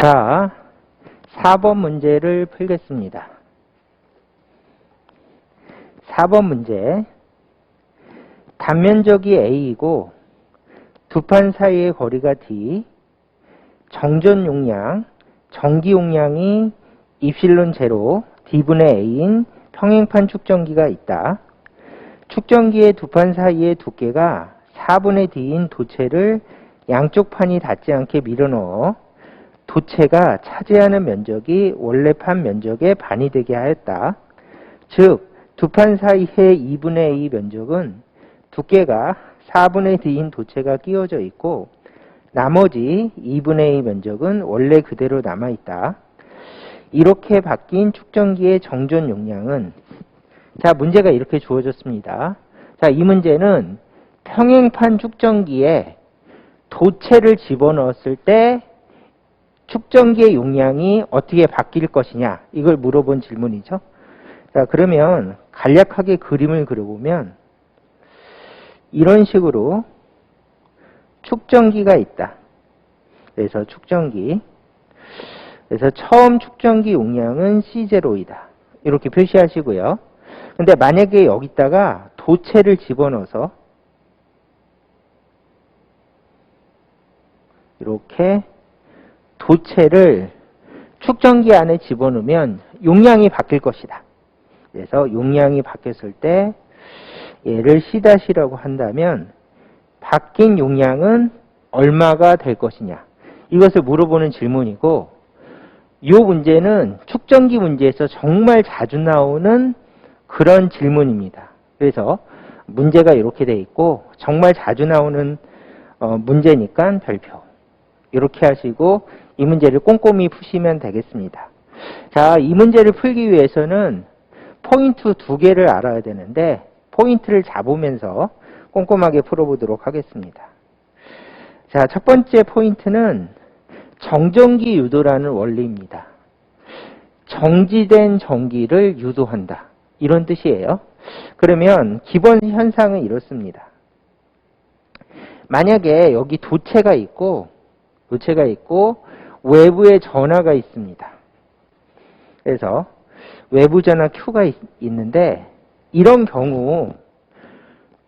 자, 4번 문제를 풀겠습니다. 4번 문제. 단면적이 A이고 두 판 사이의 거리가 D, 정전 용량, 전기 용량이 입실론 제로, D분의 A인 평행판 축전기가 있다. 축전기의 두 판 사이의 두께가 4분의 D인 도체를 양쪽 판이 닿지 않게 밀어넣어 도체가 차지하는 면적이 원래 판 면적의 반이 되게 하였다. 즉, 두 판 사이의 2분의 A 면적은 두께가 4분의 D인 도체가 끼워져 있고 나머지 2분의 A 면적은 원래 그대로 남아있다. 이렇게 바뀐 축전기의 정전 용량은, 자, 문제가 이렇게 주어졌습니다. 자, 이 문제는 평행판 축전기에 도체를 집어넣었을 때 축전기의 용량이 어떻게 바뀔 것이냐, 이걸 물어본 질문이죠. 자, 그러면 간략하게 그림을 그려보면 이런 식으로 축전기가 있다. 그래서 축전기. 그래서 처음 축전기 용량은 C0이다. 이렇게 표시하시고요. 근데 만약에 여기다가 도체를 집어넣어서 이렇게 도체를 축전기 안에 집어넣으면 용량이 바뀔 것이다. 그래서 용량이 바뀌었을 때 얘를 C-라고 한다면 바뀐 용량은 얼마가 될 것이냐, 이것을 물어보는 질문이고, 이 문제는 축전기 문제에서 정말 자주 나오는 그런 질문입니다. 그래서 문제가 이렇게 돼 있고 정말 자주 나오는 문제니까 별표 이렇게 하시고 이 문제를 꼼꼼히 푸시면 되겠습니다. 자, 이 문제를 풀기 위해서는 포인트 2개를 알아야 되는데 포인트를 잡으면서 꼼꼼하게 풀어보도록 하겠습니다. 자, 첫 번째 포인트는 정전기 유도라는 원리입니다. 정지된 전기를 유도한다, 이런 뜻이에요. 그러면 기본 현상은 이렇습니다. 만약에 여기 도체가 있고 외부에 전하가 있습니다. 그래서 외부 전하 Q가 있는데 이런 경우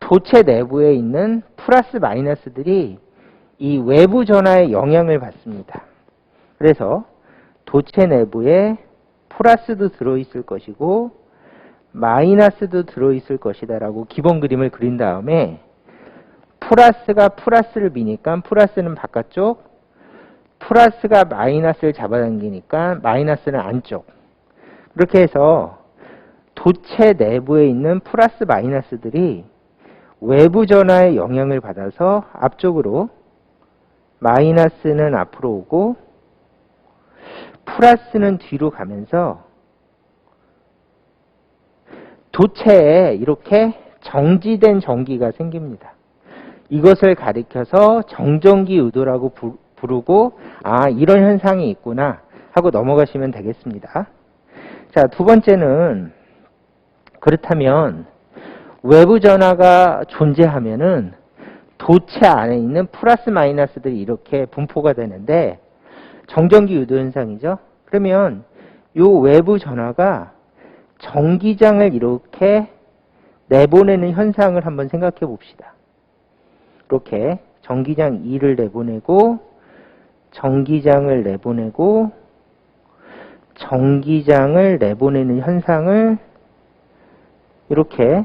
도체 내부에 있는 플러스 마이너스들이 이 외부 전하의 영향을 받습니다. 그래서 도체 내부에 플러스도 들어있을 것이고 마이너스도 들어있을 것이다 라고 기본 그림을 그린 다음에 플러스가 플러스를 미니까 플러스는 바깥쪽, 플러스가 마이너스를 잡아당기니까 마이너스는 안쪽. 그렇게 해서 도체 내부에 있는 플러스 마이너스들이 외부 전하의 영향을 받아서 앞쪽으로 마이너스는 앞으로 오고 플러스는 뒤로 가면서 도체에 이렇게 정지된 전기가 생깁니다. 이것을 가리켜서 정전기 유도라고 부르고, 아, 이런 현상이 있구나 하고 넘어가시면 되겠습니다. 자, 두 번째는, 그렇다면 외부 전하가 존재하면은 도체 안에 있는 플러스 마이너스들이 이렇게 분포가 되는데 정전기 유도 현상이죠. 그러면 이 외부 전하가 전기장을 이렇게 내보내는 현상을 한번 생각해 봅시다. 이렇게 전기장 2를 내보내고 전기장을 내보내고 전기장을 내보내는 현상을 이렇게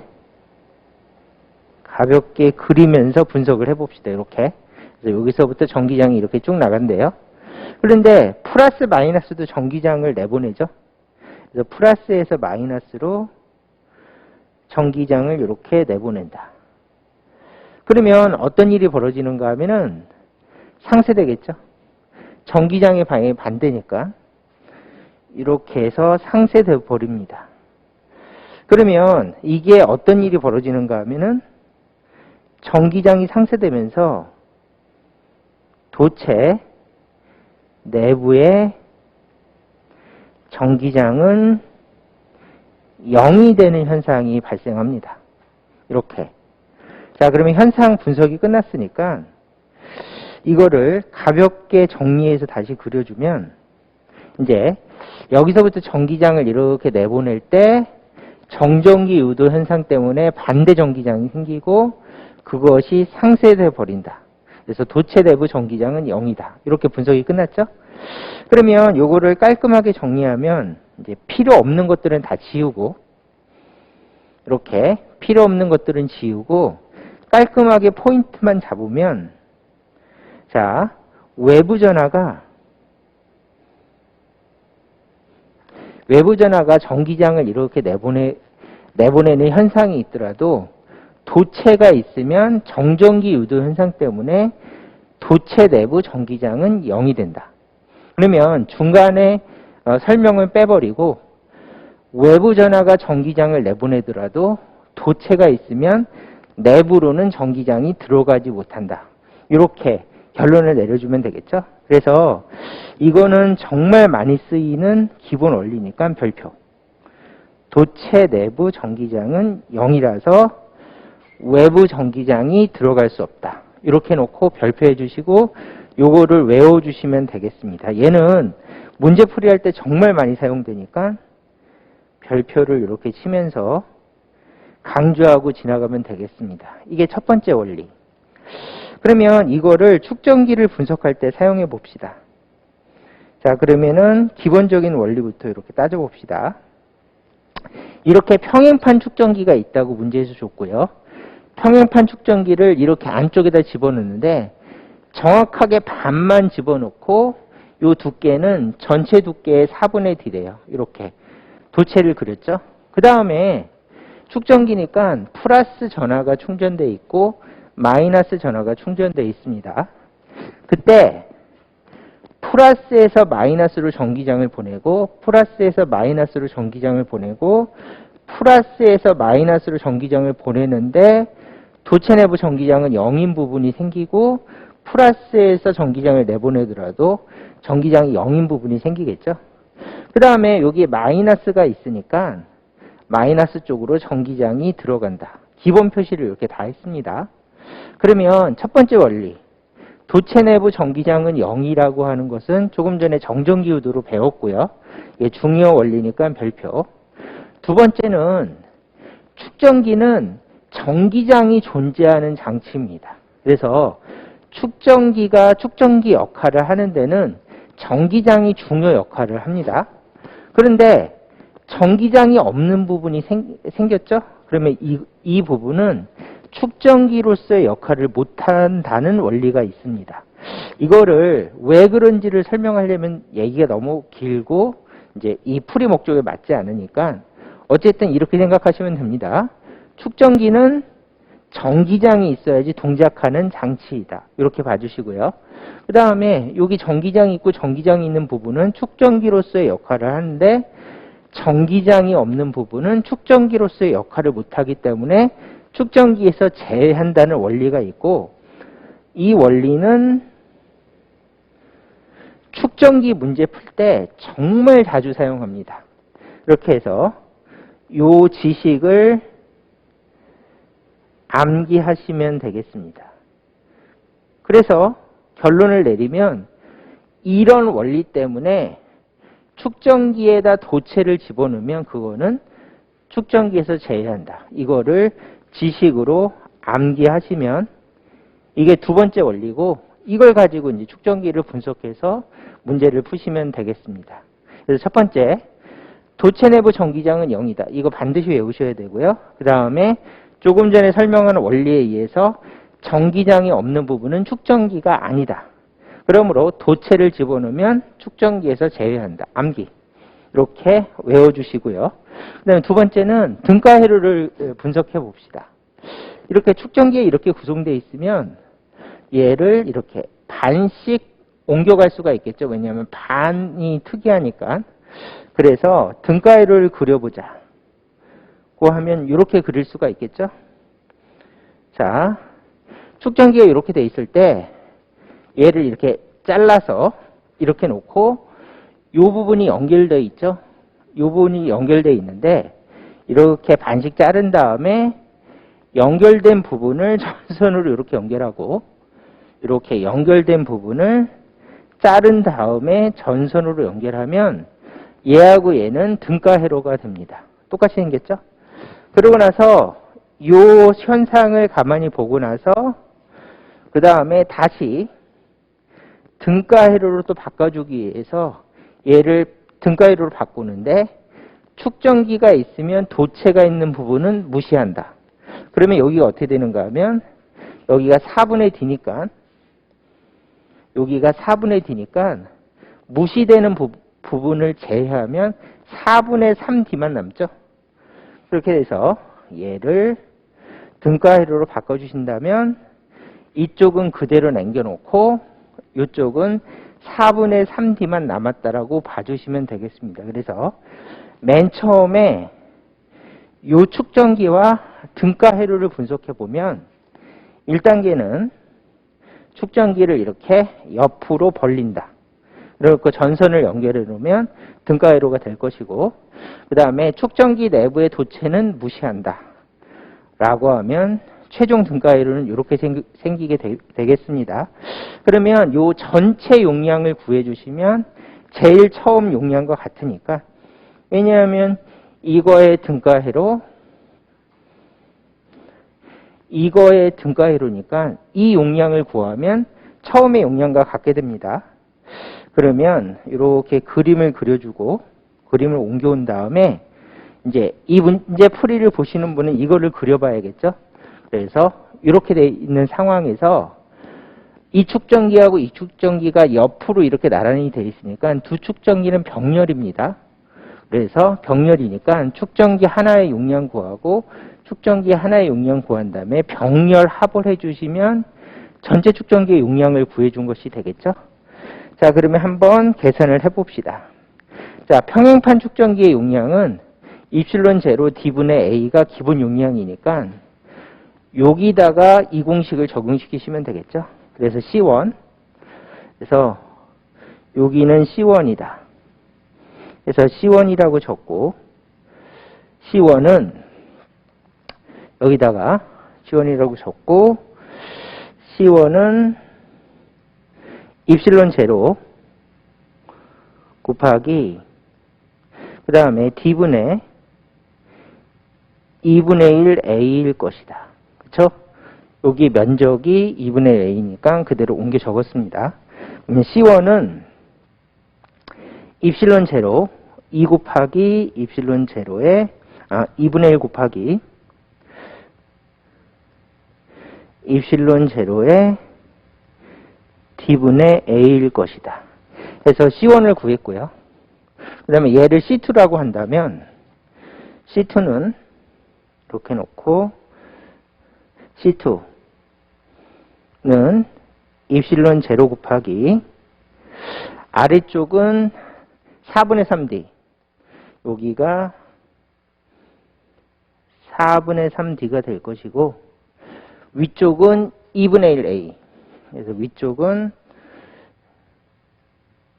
가볍게 그리면서 분석을 해봅시다. 이렇게. 그래서 여기서부터 전기장이 이렇게 쭉 나간대요. 그런데 플러스 마이너스도 전기장을 내보내죠. 그래서 플러스에서 마이너스로 전기장을 이렇게 내보낸다. 그러면 어떤 일이 벌어지는가 하면은 상쇄되겠죠. 전기장의 방향이 반대니까 이렇게 해서 상쇄돼 버립니다. 그러면 이게 어떤 일이 벌어지는가 하면은 전기장이 상쇄되면서 도체 내부의 전기장은 0이 되는 현상이 발생합니다. 이렇게. 자, 그러면 현상 분석이 끝났으니까 이거를 가볍게 정리해서 다시 그려주면 이제 여기서부터 전기장을 이렇게 내보낼 때 정전기 유도 현상 때문에 반대 전기장이 생기고 그것이 상쇄돼 버린다. 그래서 도체 내부 전기장은 0이다. 이렇게 분석이 끝났죠? 그러면 요거를 깔끔하게 정리하면 이제 필요 없는 것들은 다 지우고 이렇게 필요 없는 것들은 지우고 깔끔하게 포인트만 잡으면 자, 외부 전하가 전기장을 이렇게 내보내는 현상이 있더라도 도체가 있으면 정전기 유도 현상 때문에 도체 내부 전기장은 0이 된다. 그러면 중간에 설명을 빼버리고 외부 전하가 전기장을 내보내더라도 도체가 있으면 내부로는 전기장이 들어가지 못한다. 이렇게 결론을 내려주면 되겠죠. 그래서 이거는 정말 많이 쓰이는 기본 원리니까 별표. 도체 내부 전기장은 0이라서 외부 전기장이 들어갈 수 없다. 이렇게 놓고 별표해 주시고 요거를 외워주시면 되겠습니다. 얘는 문제풀이 할 때 정말 많이 사용되니까 별표를 이렇게 치면서 강조하고 지나가면 되겠습니다. 이게 첫 번째 원리. 그러면 이거를 축전기를 분석할 때 사용해 봅시다. 자, 그러면은 기본적인 원리부터 이렇게 따져봅시다. 이렇게 평행판 축전기가 있다고 문제에서 줬고요. 평행판 축전기를 이렇게 안쪽에다 집어넣는데 정확하게 반만 집어넣고 이 두께는 전체 두께의 4분의 D래요. 이렇게 도체를 그렸죠. 그 다음에 축전기니까 플러스 전하가 충전되어 있고 마이너스 전하가 충전되어 있습니다. 그때 플러스에서 마이너스로 전기장을 보내고 플러스에서 마이너스로 전기장을 보내고 플러스에서 마이너스로 전기장을 보내는데 도체 내부 전기장은 0인 부분이 생기고 플러스에서 전기장을 내보내더라도 전기장이 0인 부분이 생기겠죠. 그 다음에 여기 마이너스가 있으니까 마이너스 쪽으로 전기장이 들어간다. 기본 표시를 이렇게 다 했습니다. 그러면 첫 번째 원리, 도체 내부 전기장은 0이라고 하는 것은 조금 전에 정전기 유도로 배웠고요. 이게 중요 원리니까 별표. 두 번째는 축전기는 전기장이 존재하는 장치입니다. 그래서 축전기가 축전기 역할을 하는 데는 전기장이 중요 역할을 합니다. 그런데 전기장이 없는 부분이 생겼죠? 그러면 이 부분은 축전기로서의 역할을 못한다는 원리가 있습니다. 이거를 왜 그런지를 설명하려면 얘기가 너무 길고 이제 이 풀이 목적에 맞지 않으니까 어쨌든 이렇게 생각하시면 됩니다. 축전기는 전기장이 있어야지 동작하는 장치이다. 이렇게 봐주시고요. 그 다음에 여기 전기장이 있고 전기장이 있는 부분은 축전기로서의 역할을 하는데 전기장이 없는 부분은 축전기로서의 역할을 못하기 때문에 축전기에서 제외한다는 원리가 있고 이 원리는 축전기 문제 풀 때 정말 자주 사용합니다. 이렇게 해서 이 지식을 암기하시면 되겠습니다. 그래서 결론을 내리면 이런 원리 때문에 축전기에다 도체를 집어넣으면 그거는 축전기에서 제외한다. 이거를 지식으로 암기하시면 이게 두 번째 원리고 이걸 가지고 이제 축전기를 분석해서 문제를 푸시면 되겠습니다. 그래서 첫 번째, 도체 내부 전기장은 0이다. 이거 반드시 외우셔야 되고요. 그 다음에 조금 전에 설명한 원리에 의해서 전기장이 없는 부분은 축전기가 아니다. 그러므로 도체를 집어넣으면 축전기에서 제외한다. 암기. 이렇게 외워주시고요. 그 다음에 두 번째는 등가 회로를 분석해 봅시다. 이렇게 축전기에 이렇게 구성되어 있으면 얘를 이렇게 반씩 옮겨갈 수가 있겠죠. 왜냐하면 반이 특이하니까. 그래서 등가 회로를 그려보자. 고 하면 이렇게 그릴 수가 있겠죠. 자, 축전기가 이렇게 돼 있을 때 얘를 이렇게 잘라서 이렇게 놓고 이 부분이 연결되어 있죠. 이 부분이 연결되어 있는데 이렇게 반씩 자른 다음에 연결된 부분을 전선으로 이렇게 연결하고 이렇게 연결된 부분을 자른 다음에 전선으로 연결하면 얘하고 얘는 등가 회로가 됩니다. 똑같이 생겼죠? 그러고 나서 이 현상을 가만히 보고 나서 그 다음에 다시 등가 회로로 또 바꿔주기 위해서 얘를 등가 회로로 바꾸는데 축전기가 있으면 도체가 있는 부분은 무시한다. 그러면 여기가 어떻게 되는가 하면 여기가 4분의 D니까 여기가 4분의 D니까 무시되는 부분을 제외하면 4분의 3D만 남죠. 그렇게 돼서 얘를 등가 회로로 바꿔주신다면 이쪽은 그대로 남겨놓고 이쪽은 4분의 3D만 남았다라고 봐주시면 되겠습니다. 그래서 맨 처음에 이 축전기와 등가 회로를 분석해 보면 1단계는 축전기를 이렇게 옆으로 벌린다. 그리고 전선을 연결해 놓으면 등가 회로가 될 것이고 그 다음에 축전기 내부의 도체는 무시한다. 라고 하면 최종 등가 회로는 이렇게 생기게 되겠습니다. 그러면 이 전체 용량을 구해주시면 제일 처음 용량과 같으니까 왜냐하면 이거의 등가 회로 이거의 등가 회로니까 이 용량을 구하면 처음의 용량과 같게 됩니다. 그러면 이렇게 그림을 그려주고 그림을 옮겨온 다음에 이제 이 문제 풀이를 보시는 분은 이거를 그려봐야겠죠. 그래서 이렇게 돼 있는 상황에서 이 축전기하고 이 축전기가 옆으로 이렇게 나란히 돼 있으니까 두 축전기는 병렬입니다. 그래서 병렬이니까 축전기 하나의 용량 구하고 축전기 하나의 용량 구한 다음에 병렬 합을 해주시면 전체 축전기의 용량을 구해준 것이 되겠죠. 자, 그러면 한번 계산을 해봅시다. 자, 평행판 축전기의 용량은 입실론 제로 D분의 A가 기본 용량이니까 여기다가 이 공식을 적용시키시면 되겠죠. 그래서 C1. 그래서 여기는 C1이다. 그래서 C1이라고 적고 C1은 여기다가 C1이라고 적고 C1은 입실론 제로 곱하기 그 다음에 D분의 2분의 1 A일 것이다. 그쵸? 여기 면적이 2분의 A니까 그대로 옮겨 적었습니다. 그러면 C1은 입실론 제로 2 곱하기 입실론 제로에 2분의 1 곱하기 입실론 제로에 D분의 A일 것이다. 해서 C1을 구했고요. 그 다음에 얘를 C2라고 한다면 C2는 이렇게 놓고 C2는 입실론 제로 곱하기 아래쪽은 4분의 3D 여기가 4분의 3D가 될 것이고 위쪽은 2분의 1A 그래서 위쪽은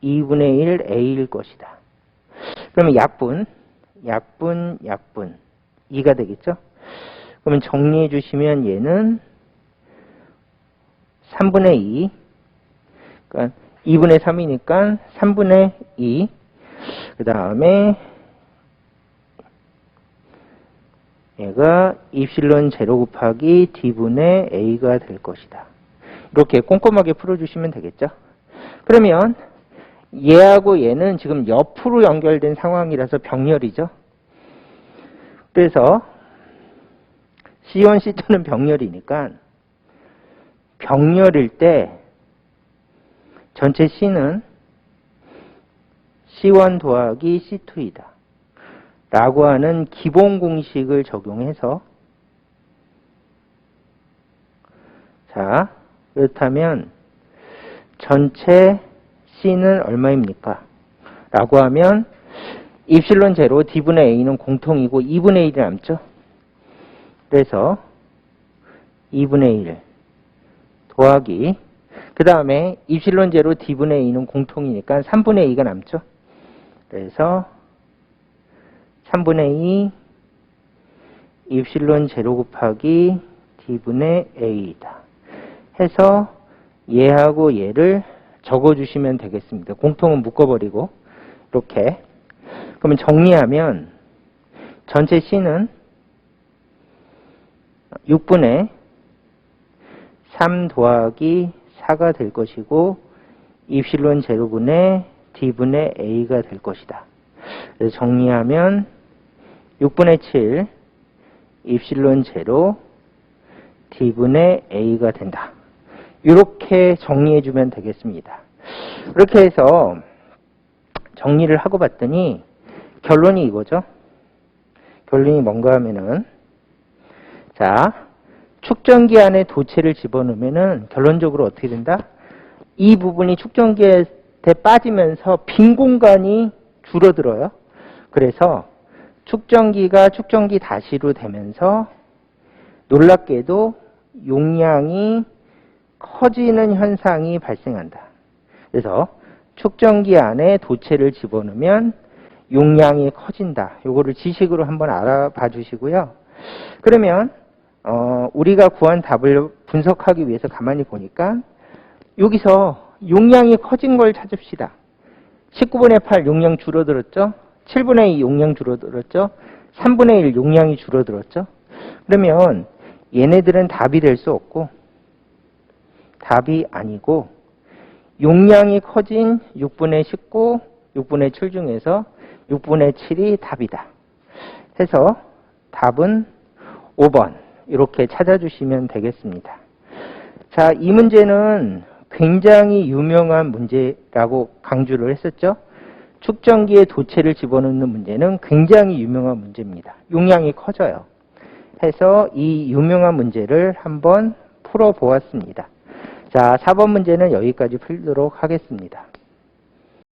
2분의 1 A일 것이다. 그러면 약분 2가 되겠죠? 그러면 정리해 주시면 얘는 3분의 2, 그러니까 2분의 3이니까 3분의 2, 그 다음에 얘가 입실론 제로 곱하기 D분의 A가 될 것이다. 이렇게 꼼꼼하게 풀어주시면 되겠죠? 그러면 얘하고 얘는 지금 옆으로 연결된 상황이라서 병렬이죠. 그래서 C1, C2는 병렬이니까 병렬일 때 전체 C는 C1 더하기 C2이다. 라고 하는 기본 공식을 적용해서 자, 그렇다면 전체 C는 얼마입니까? 라고 하면 입실론 제로 D분의 A는 공통이고 2분의 1이 남죠. 그래서 2분의 1 더하기 그 다음에 입실론 제로 D분의 A는 공통이니까 3분의 2가 남죠. 그래서 3분의 2 입실론 제로 곱하기 D분의 A이다. 해서 얘하고 얘를 적어주시면 되겠습니다. 공통은 묶어버리고 이렇게. 그러면 정리하면 전체 C는 6분의 3 더하기 4가 될 것이고 입실론 제로분의 D분의 A가 될 것이다. 그래서 정리하면 6분의 7 입실론 제로 D분의 A가 된다. 이렇게 정리해주면 되겠습니다. 이렇게 해서 정리를 하고 봤더니 결론이 이거죠. 결론이 뭔가 하면은 자, 축전기 안에 도체를 집어넣으면은 결론적으로 어떻게 된다? 이 부분이 축전기에 빠지면서 빈 공간이 줄어들어요. 그래서 축전기가 축전기 다시로 되면서 놀랍게도 용량이 커지는 현상이 발생한다. 그래서 축전기 안에 도체를 집어넣으면 용량이 커진다. 요거를 지식으로 한번 알아봐 주시고요. 그러면 우리가 구한 답을 분석하기 위해서 가만히 보니까 여기서 용량이 커진 걸 찾읍시다. 19분의 8 용량 줄어들었죠? 7분의 2 용량 줄어들었죠? 3분의 1 용량이 줄어들었죠? 그러면 얘네들은 답이 될 수 없고 답이 아니고 용량이 커진 6분의 19, 6분의 7 중에서 6분의 7이 답이다. 해서 답은 5번 이렇게 찾아주시면 되겠습니다. 자, 이 문제는 굉장히 유명한 문제라고 강조를 했었죠. 축전기에 도체를 집어넣는 문제는 굉장히 유명한 문제입니다. 용량이 커져요. 해서 이 유명한 문제를 한번 풀어보았습니다. 자, 4번 문제는 여기까지 풀도록 하겠습니다.